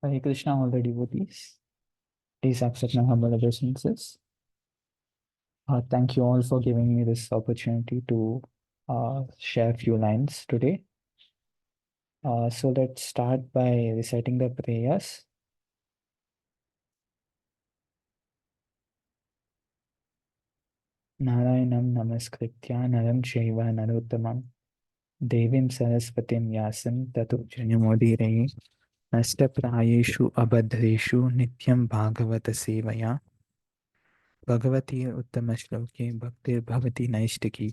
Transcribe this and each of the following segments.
Hare Krishna, all the devotees. Please accept my humble obeisances. Thank you all for giving me this opportunity to share a few lines today. So let's start by reciting the prayers. Narayanam namaskritya naram chaiva narottamam devim saraswatim yasam tato janyamodire nashtaprayeshu abhadreshu nityam bhagavata sevaya bhagavati uttamashloke bhaktir bhavati naishtiki.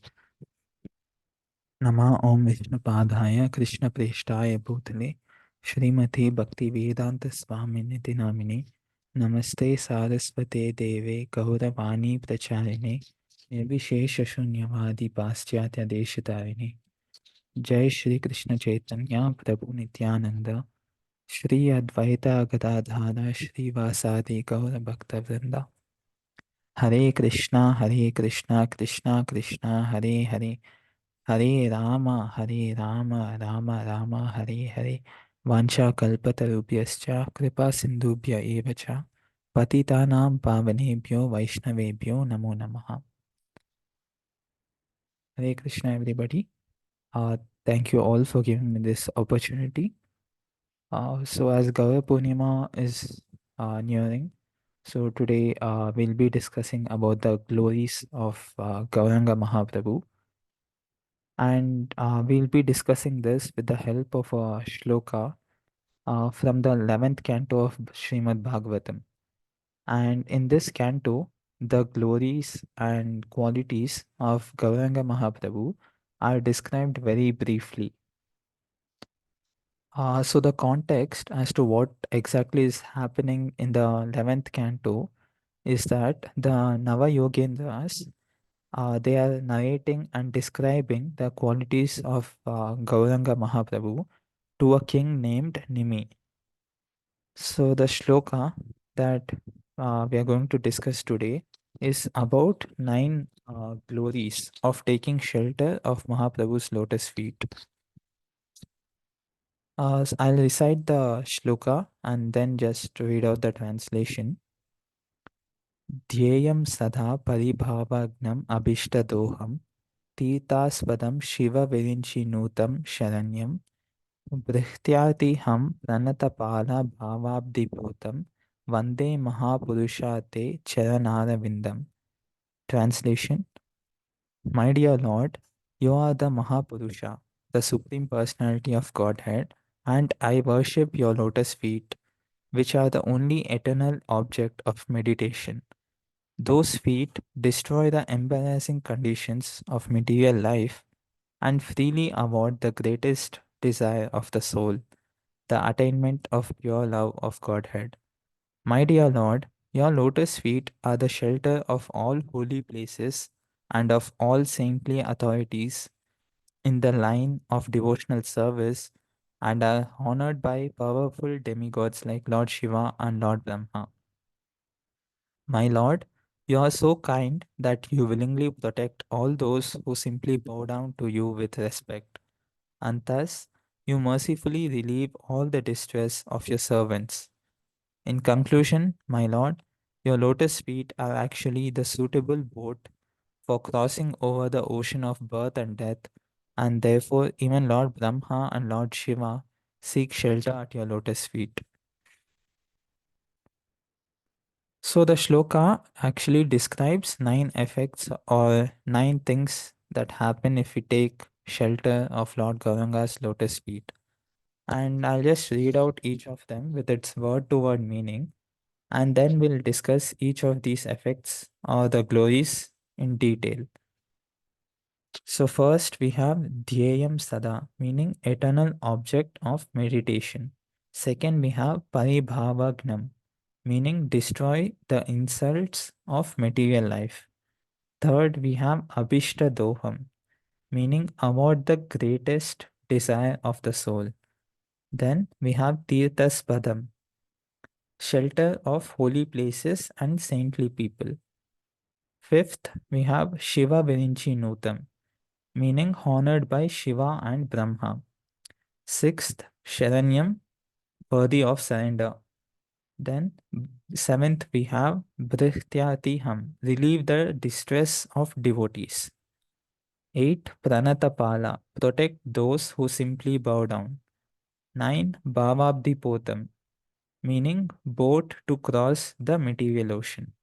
नमः ओम विष्णुपादाय कृष्णप्रेष्ठाय भूतले श्रीमते भक्तिवेदांत स्वामिनिति नामिने नमस्ते सारस्वते देवे गौरवाणी प्रचारिणे निर्विशेष शून्यवादी पाश्चात्य देशतारिणे जय श्री कृष्ण चैतन्य प्रभु नित्यानंद श्री अद्वैत गदाधार श्रीवासादि गौर भक्तवृंद हरे कृष्णा कृष्णा कृष्णा हरे हरे हरे राम राम राम हरे हरे वाञ्छाकल्पतरुभ्यश्च कृपा सिन्धुभ्य एव च पतितानां पावनेभ्यो वैष्णवेभ्यो नमो नमः. Hare Krishna, everybody. Thank you all for giving me this opportunity. So as Gaur Purnima is nearing, so today we'll be discussing about the glories of Gauranga Mahaprabhu. And we'll be discussing this with the help of a shloka from the 11th canto of Srimad Bhagavatam. And in this canto, the glories and qualities of Gauranga Mahaprabhu are described very briefly. So the context as to what exactly is happening in the 11th canto is that the Nava Yogendras, they are narrating and describing the qualities of Gauranga Mahaprabhu to a king named Nimi. So the shloka that we are going to discuss today is about 9 glories of taking shelter of Mahaprabhu's lotus feet. I'll recite the shloka and then just read out the translation. Dhyayam sada paribhavagnam abhishtadoham तीर्थास्पदं शिवविरिञ्चिनुतं शरण्यं बृहत्यातिहं प्रणतपालभावाब्धिभूतं वन्दे महापुरुषा ते चरणारविन्दम्. Translation. My dear Lord, you are the Mahapurusha, the Supreme Personality of Godhead, and I worship your lotus feet, which are the only eternal object of meditation. Those feet destroy the embarrassing conditions of material life and freely award the greatest desire of the soul, the attainment of pure love of Godhead. My dear Lord, your lotus feet are the shelter of all holy places and of all saintly authorities in the line of devotional service and are honored by powerful demigods like Lord Shiva and Lord Brahma. My Lord, you are so kind that you willingly protect all those who simply bow down to you with respect, and thus you mercifully relieve all the distress of your servants. In conclusion, my Lord, your lotus feet are actually the suitable boat for crossing over the ocean of birth and death, and therefore even Lord Brahma and Lord Shiva seek shelter at your lotus feet. So the shloka actually describes 9 effects or 9 things that happen if we take shelter of Lord Gauranga's lotus feet. And I'll just read out each of them with its word-to-word meaning, and then we'll discuss each of these effects or the glories in detail. So first we have Dhyayam Sada, meaning eternal object of meditation. Second we have Paribhavagnam, meaning destroy the insults of material life. Third, we have Abhishta Doham, meaning award the greatest desire of the soul. Then we have Tirthas Padam, shelter of holy places and saintly people. Fifth, we have Shiva Virinchi Nutam, meaning honored by Shiva and Brahma. Sixth, Sharanyam, worthy of surrender, Then, seventh, we have Brihthyatiham, relieve the distress of devotees. 8. Pranatapala, protect those who simply bow down. 9. Bhavabdipotam, meaning boat to cross the material ocean.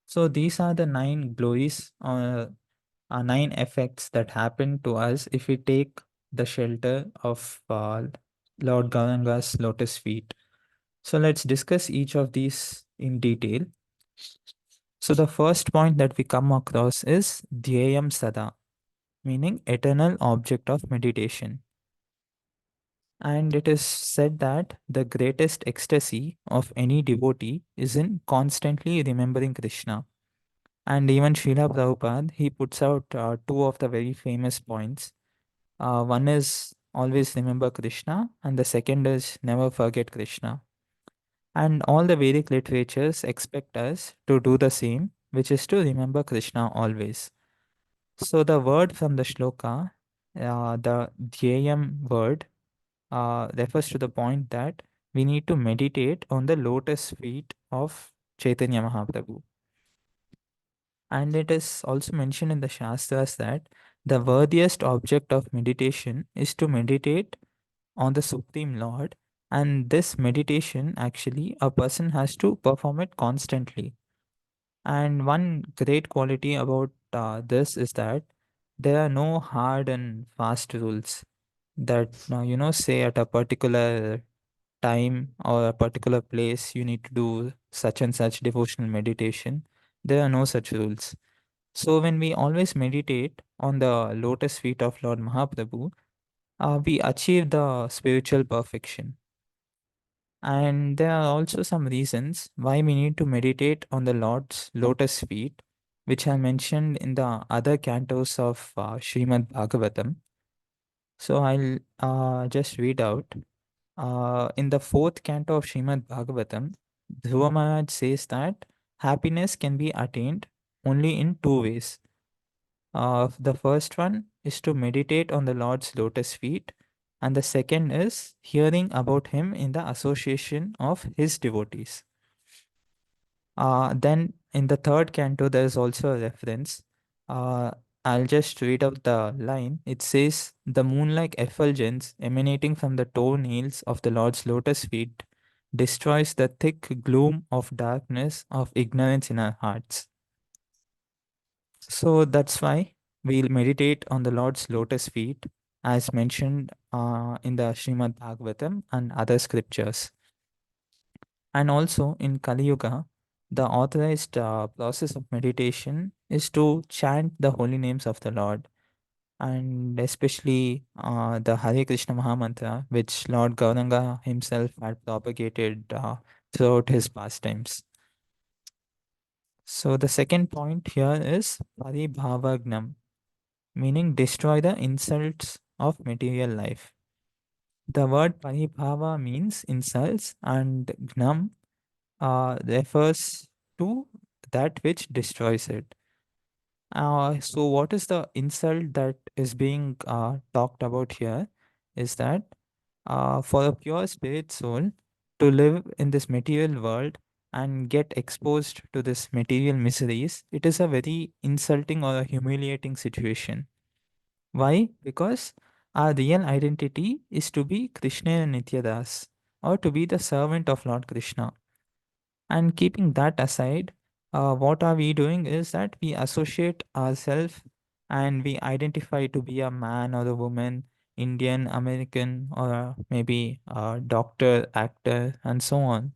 So these are the nine glories, nine effects that happen to us if we take the shelter of Lord Gauranga's lotus feet. So let's discuss each of these in detail. So the first point that we come across is Dhyayam Sada, meaning eternal object of meditation. And it is said that the greatest ecstasy of any devotee is in constantly remembering Krishna. And even Srila Prabhupada, he puts out two of the very famous points. One is always remember Krishna, and the second is never forget Krishna. And all the Vedic literatures expect us to do the same, which is to remember Krishna always. So the word from the shloka, the dhyayam word, refers to the point that we need to meditate on the lotus feet of Chaitanya Mahaprabhu. And it is also mentioned in the Shastras that the worthiest object of meditation is to meditate on the Supreme Lord. And this meditation, actually, a person has to perform it constantly. And one great quality about this is that there are no hard and fast rules that, say at a particular time or a particular place you need to do such and such devotional meditation. There are no such rules. So when we always meditate on the lotus feet of Lord Mahaprabhu, we achieve the spiritual perfection. And there are also some reasons why we need to meditate on the Lord's lotus feet, which are mentioned in the other cantos of Srimad Bhagavatam. So I'll just read out. In the fourth canto of Srimad Bhagavatam, Dhruva Maharaj says that happiness can be attained only in two ways. The first one is to meditate on the Lord's lotus feet, and the second is hearing about him in the association of his devotees. Then in the third canto, there is also a reference. Uh, I'll just read out the line. It says, the moon-like effulgence emanating from the toenails of the Lord's lotus feet destroys the thick gloom of darkness of ignorance in our hearts. So that's why we'll meditate on the Lord's lotus feet, as mentioned in the Srimad Bhagavatam and other scriptures. And also in Kali Yuga, the authorized process of meditation is to chant the holy names of the Lord, and especially the Hare Krishna Mahamantra, which Lord Gauranga himself had propagated throughout his pastimes. So the second point here is Paribhavagnam, meaning destroy the insults of material life. The word Paribhava means insults, and Gnam refers to that which destroys it. So, what is the insult that is being talked about here? Is that for a pure spirit soul to live in this material world and get exposed to this material miseries, it is a very insulting or a humiliating situation. Why? Because our real identity is to be Krishna Nityadas, or to be the servant of Lord Krishna. And keeping that aside, what are we doing is that we associate ourselves and we identify to be a man or a woman, Indian, American, or maybe a doctor, actor, and so on.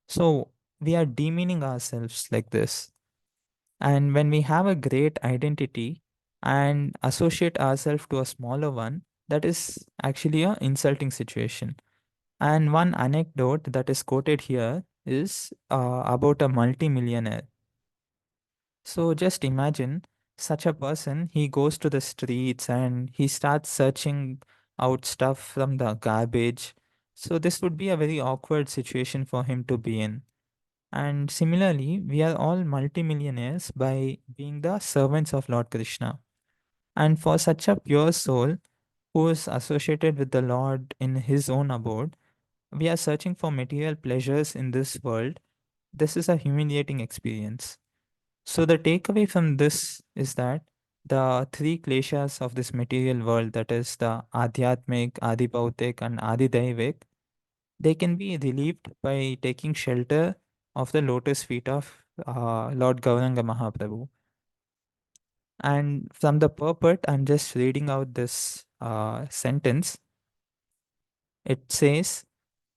So we are demeaning ourselves like this. And when we have a great identity and associate ourselves to a smaller one, that is actually a insulting situation. And one anecdote that is quoted here is about a multimillionaire. So just imagine such a person, he goes to the streets and he starts searching out stuff from the garbage. So this would be a very awkward situation for him to be in. And similarly, we are all multimillionaires by being the servants of Lord Krishna. And for such a pure soul who is associated with the Lord in his own abode, we are searching for material pleasures in this world, this is a humiliating experience. So the takeaway from this is that the three kleshas of this material world, that is the Adhyatmic, Adibhautik, and Adidaivik, they can be relieved by taking shelter of the lotus feet of Lord Gauranga Mahaprabhu. And from the purport, I'm just reading out this sentence. It says,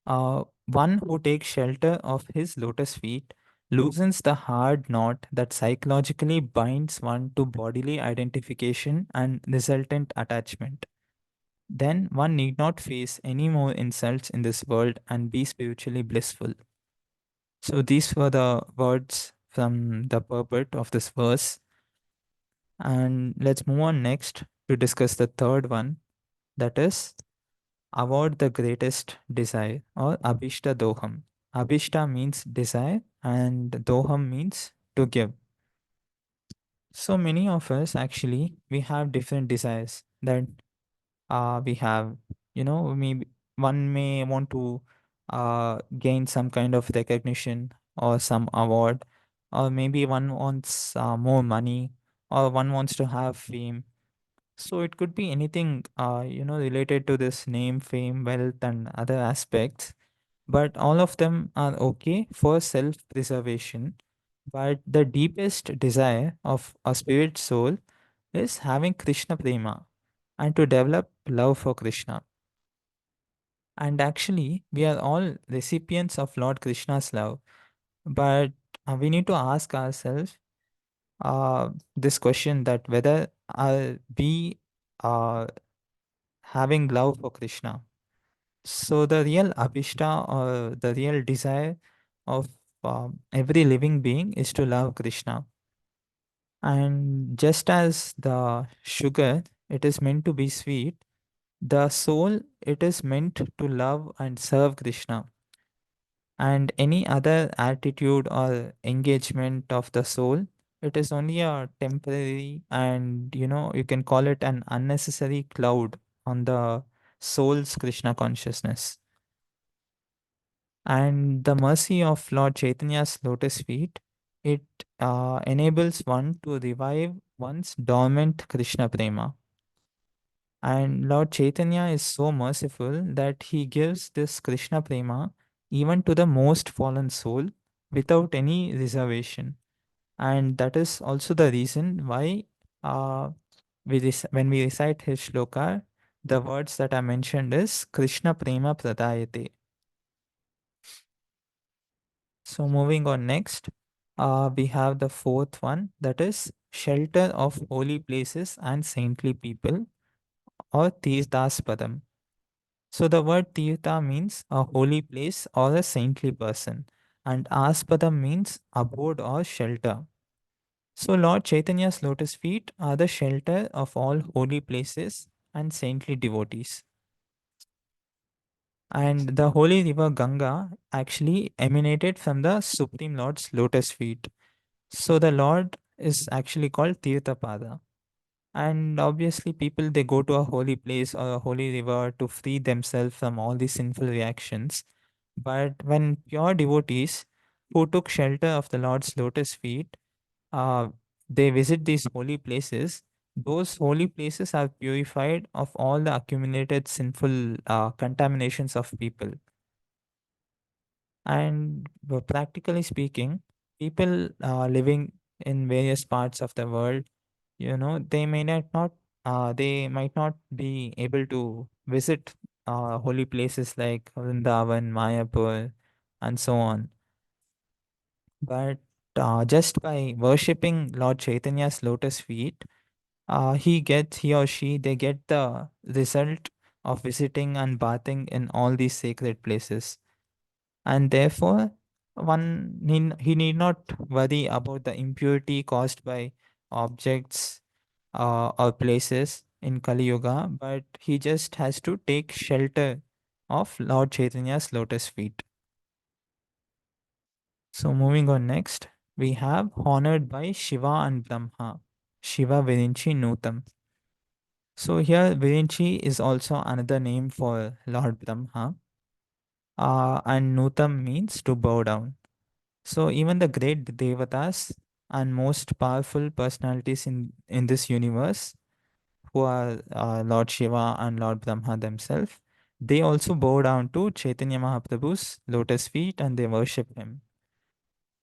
one who takes shelter of his lotus feet loosens the hard knot that psychologically binds one to bodily identification and resultant attachment. Then one need not face any more insults in this world and be spiritually blissful. So these were the words from the purport of this verse. And let's move on next to discuss the third one, that is avoid the greatest desire or Abhishta Doham. Abhishta means desire and Doham means to give. So many of us actually we have different desires that we have, maybe one may want to gain some kind of recognition or some award, or maybe one wants more money, or one wants to have fame. So it could be anything, related to this name, fame, wealth, and other aspects. But all of them are okay for self-preservation. But the deepest desire of a spirit soul is having Krishna prema and to develop love for Krishna. And actually, we are all recipients of Lord Krishna's love. But we need to ask ourselves this question, that whether we are having love for Krishna. So the real abhishta or the real desire of every living being is to love Krishna. And just as the sugar, it is meant to be sweet, the soul, it is meant to love and serve Krishna. And any other attitude or engagement of the soul, it is only a temporary, and you can call it an unnecessary cloud on the soul's Krishna consciousness. And the mercy of Lord Chaitanya's lotus feet, it enables one to revive one's dormant Krishna prema. And Lord Chaitanya is so merciful that he gives this Krishna prema even to the most fallen soul without any reservation. And that is also the reason why uh, when we recite his shloka, the words that I mentioned is Krishna prema pradayate. So moving on next, we have the fourth one, that is shelter of holy places and saintly people, or Tirthaspadam. So the word Tirtha means a holy place or a saintly person, and Aspadam means abode or shelter. So Lord Chaitanya's lotus feet are the shelter of all holy places and saintly devotees. And the holy river Ganga actually emanated from the Supreme Lord's lotus feet. So the Lord is actually called Tirthapada. And obviously, people they go to a holy place or a holy river to free themselves from all these sinful reactions. But when pure devotees who took shelter of the Lord's lotus feet, uh, they visit these holy places, those holy places are purified of all the accumulated sinful contaminations of people. And practically speaking, people living in various parts of the world, they may they might not be able to visit holy places like Vrindavan, Mayapur, and so on. But just by worshipping Lord Chaitanya's lotus feet, he or she, they get the result of visiting and bathing in all these sacred places. And therefore, he need not worry about the impurity caused by objects or places in Kali Yuga, but he just has to take shelter of Lord Chaitanya's lotus feet. So moving on next, we have honored by Shiva and Brahma, Shiva Virinchi Nutam. So here Virinchi is also another name for Lord Brahma. and Nutam means to bow down. So even the great devatas and most powerful personalities in this universe, who are Lord Shiva and Lord Brahma themselves, they also bow down to Chaitanya Mahaprabhu's lotus feet and they worship him.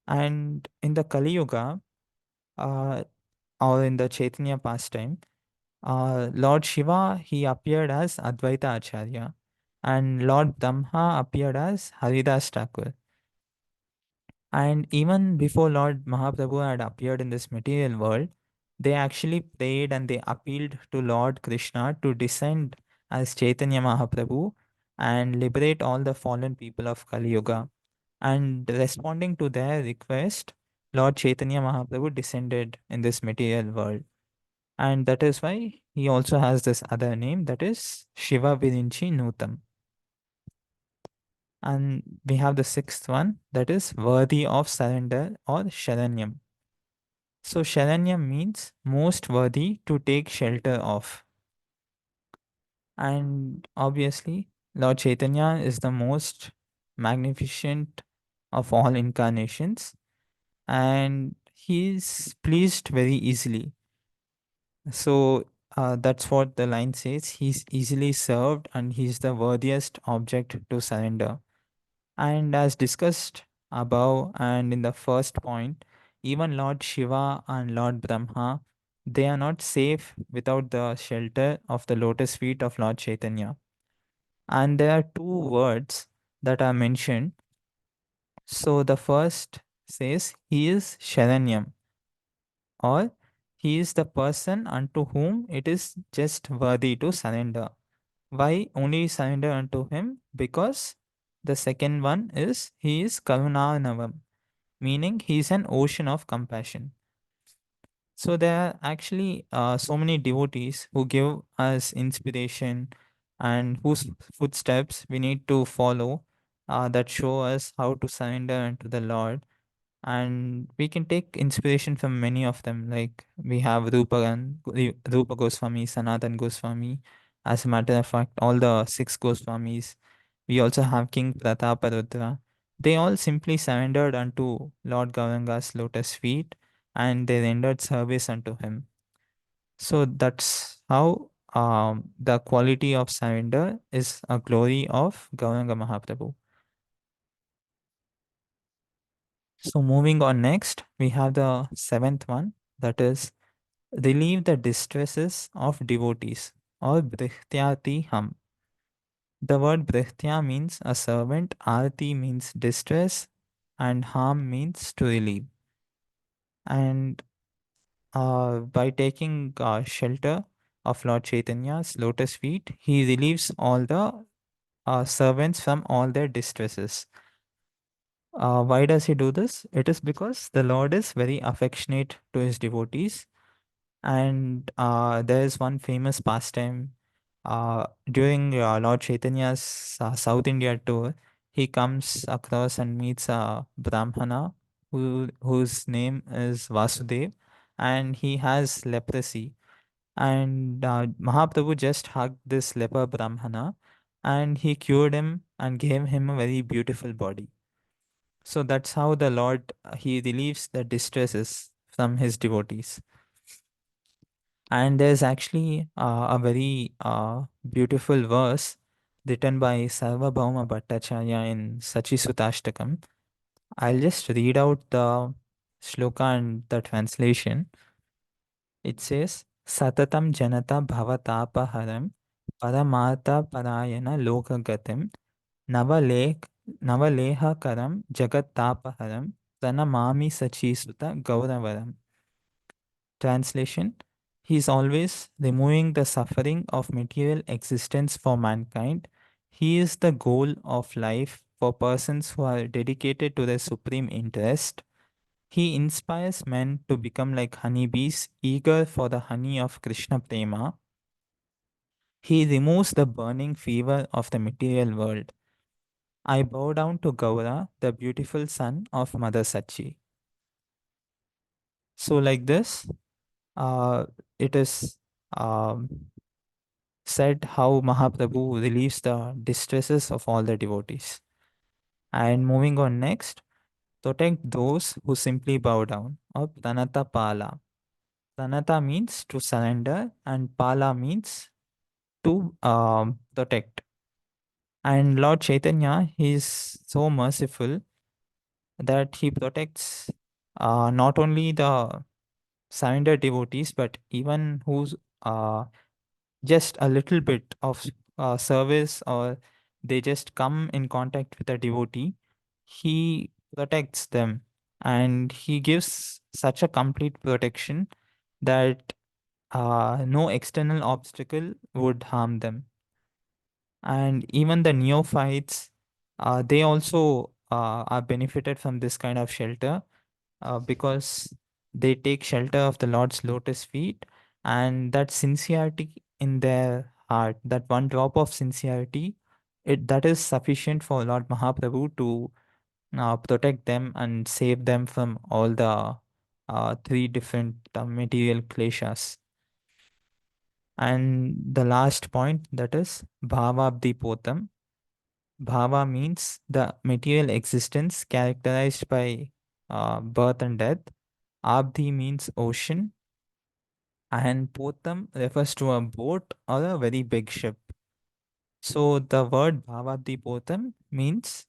And in the Kali Yuga, uh, or in the Chaitanya pastime, Lord Shiva, he appeared as Advaita Acharya, and Lord Brahma appeared as Haridas Thakur. And even before Lord Mahaprabhu had appeared in this material world, they actually prayed and they appealed to Lord Krishna to descend as Chaitanya Mahaprabhu and liberate all the fallen people of Kali Yuga. And responding to their request, Lord Chaitanya Mahaprabhu descended in this material world. And that is why he also has this other name, that is Shiva Virinchi Nutam. And we have the sixth one, that is worthy of surrender or Sharanyam. So Sharanyam means most worthy to take shelter of. And obviously, Lord Chaitanya is the most magnificent of all incarnations, and he is pleased very easily. So that's what the line says. He's easily served and he's the worthiest object to surrender. And as discussed above and in the first point, even Lord Shiva and Lord Brahma, they are not safe without the shelter of the lotus feet of Lord Chaitanya. And there are two words that are mentioned. So the first says, he is Sharanyam, or he is the person unto whom it is just worthy to surrender. Why only surrender unto him? Because the second one is he is Karunanavam, meaning he is an ocean of compassion. So there are actually so many devotees who give us inspiration and whose footsteps we need to follow, that show us how to surrender unto the Lord. And we can take inspiration from many of them. Like we have Rupa Goswami, Sanatan Goswami. As a matter of fact, all the six Goswamis. We also have King Prataparudra. They all simply surrendered unto Lord Gauranga's lotus feet and they rendered service unto him. So that's how the quality of surrender is a glory of Gauranga Mahaprabhu. So moving on next, we have the seventh one, that is relieve the distresses of devotees, or Brihtyati Ham. The word Brihtya means a servant, Arati means distress, and Ham means to relieve. And by taking shelter of Lord Chaitanya's lotus feet, he relieves all the servants from all their distresses. Why does he do this? It is because the Lord is very affectionate to his devotees. And there is one famous pastime during Lord Chaitanya's South India tour. He comes across and meets a Brahmana whose name is Vasudev, and he has leprosy. And Mahaprabhu just hugged this leper Brahmana and he cured him and gave him a very beautiful body. So that's how the Lord, he relieves the distresses from his devotees. And there's actually a very beautiful verse written by Sarvabhauma Bhattacharya in Sachisutastakam. I'll just read out the shloka and the translation. It says, Satatam Janata Bhavatapaharam Paramartha Parayana Lokagatim Navalek Navaleha Karam Jagattapaharam Pranamami Sachisuta Gauravaram. Translation: he is always removing the suffering of material existence for mankind. He is the goal of life for persons who are dedicated to their supreme interest. He inspires men to become like honeybees, eager for the honey of Krishna Prema. He removes the burning fever of the material world. I bow down to Gaura, the beautiful son of Mother Sachi. So, like this, uh, it is um, said how Mahaprabhu relieves the distresses of all the devotees. And moving on next, protect those who simply bow down, or Pranata Pala. Pranata means to surrender, and Pala means to protect. And Lord Chaitanya, he is so merciful that he protects not only the surrender devotees, but even who's uh, just a little bit of service, or they just come in contact with a devotee, he protects them, and he gives such a complete protection that no external obstacle would harm them. And even the neophytes, they also are benefited from this kind of shelter, because they take shelter of the Lord's lotus feet, and that sincerity in their heart, that one drop of sincerity, it that is sufficient for Lord Mahaprabhu to protect them and save them from all the three different material kleshas. And the last point, that is Bhavabdi Potam. Bhava means the material existence characterized by birth and death. Abdi means ocean, and Potam refers to a boat or a very big ship. So the word Bhavabdi Potam means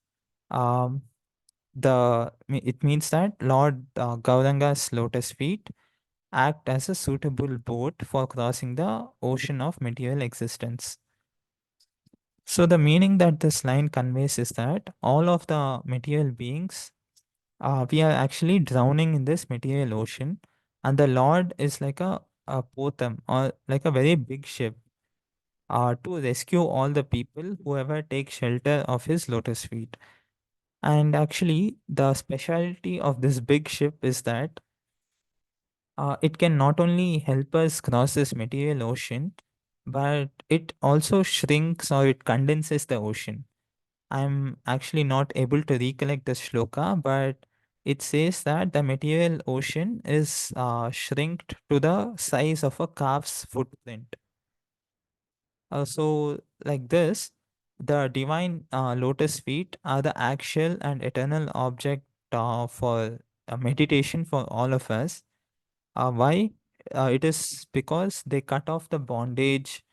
um, it means that Lord Gauranga's lotus feet act as a suitable boat for crossing the ocean of material existence. So the meaning that this line conveys is that all of the material beings, we are actually drowning in this material ocean, and the Lord is like a potam, or like a very big ship, to rescue all the people who ever take shelter of his lotus feet. And actually, the specialty of this big ship is that it can not only help us cross this material ocean, but it also shrinks or it condenses the ocean. I'm actually not able to recollect the shloka, but it says that the material ocean is shrinked to the size of a calf's footprint. Like this, the divine lotus feet are the actual and eternal object for meditation for all of us. Why? It is because they cut off the bondage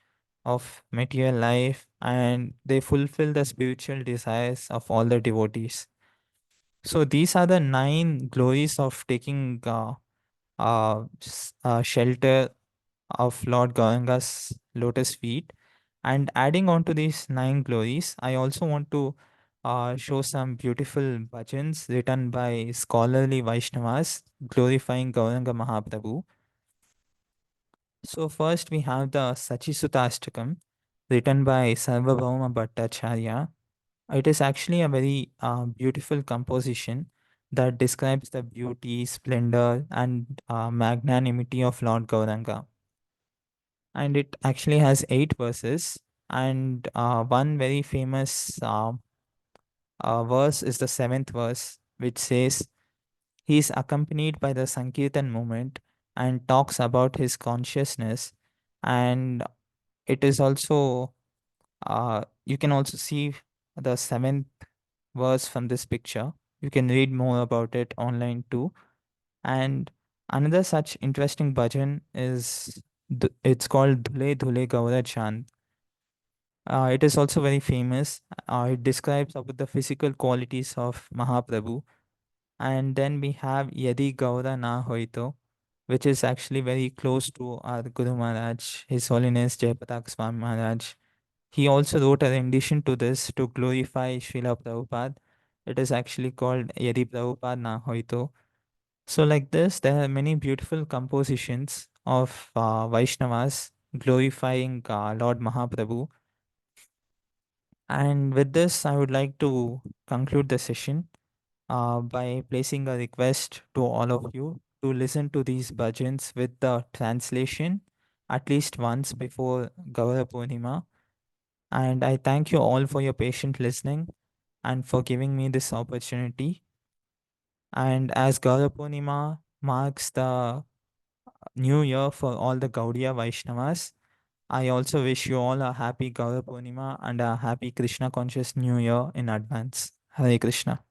of material life, and they fulfill the spiritual desires of all the devotees. So these are the nine glories of taking shelter of Lord Gauranga's lotus feet. And adding on to these nine glories, I also want to show some beautiful bhajans written by scholarly Vaishnavas glorifying Gauranga Mahaprabhu. So first we have the Sachisutastakam, written by Sarvabhauma Bhattacharya. It is actually a very beautiful composition that describes the beauty, splendor, and magnanimity of Lord Gauranga. And it actually has 8 verses. And one very famous verse is the seventh verse, which says, he is accompanied by the Sankirtan movement and talks about his consciousness. And it is also, you can also see the seventh verse from this picture. You can read more about it online too. And another such interesting bhajan is, it's called Dhule Dhule Gaura Chand. It is also very famous. It describes about the physical qualities of Mahaprabhu. And then we have Yadi Gaura Na Hoito, which is actually very close to our Guru Maharaj, His Holiness Jayapatak Swami Maharaj. He also wrote a rendition to this to glorify Srila Prabhupada. It is actually called Yadi Prabhupada Na Hoito. So, like this, there are many beautiful compositions of Vaishnavas glorifying Lord Mahaprabhu. And with this, I would like to conclude the session by placing a request to all of you to listen to these bhajans with the translation at least once before Gaura Purnima. And I thank you all for your patient listening and for giving me this opportunity. And as Gaura Purnima marks the new year for all the Gaudiya Vaishnavas, I also wish you all a happy Gaura Purnima and a happy Krishna conscious new year in advance. Hare Krishna.